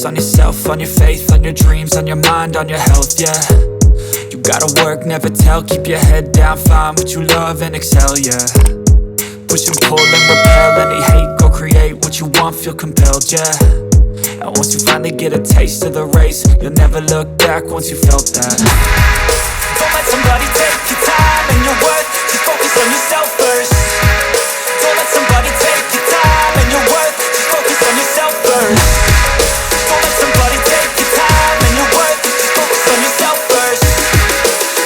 on yourself, on your faith, on your dreams, on your mind, on your health, yeah. You gotta work, never tell, keep your head down, find what you love and excel, yeah. Push and pull and repel any hate, go create what you want, feel compelled, yeah. And once you finally get a taste of the race, you'll never look back once you felt that. Don't let somebody take your time and your worth, just focus on yourself first. Don't let somebody take your time and your worth, just focus on yourself first. Don't let somebody take your time and your worth, just focus on yourself first.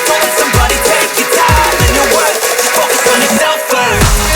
Don't let somebody take your time and your worth, just focus on yourself first.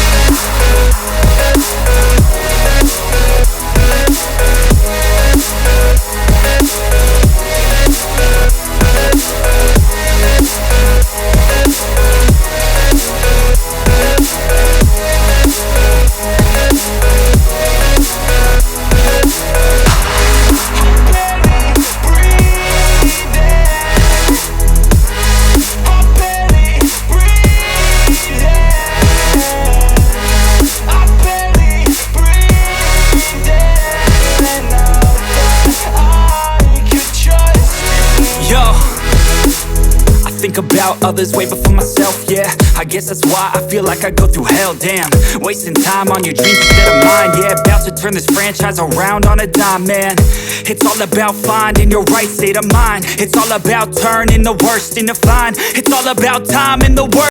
Think about others way before myself, yeah. I guess that's why I feel like I go through hell, damn. Wasting time on your dreams instead of mine, yeah. About to turn this franchise around on a dime, man. It's all about finding your right state of mind. It's all about turning the worst into fine. It's all about time and the worst.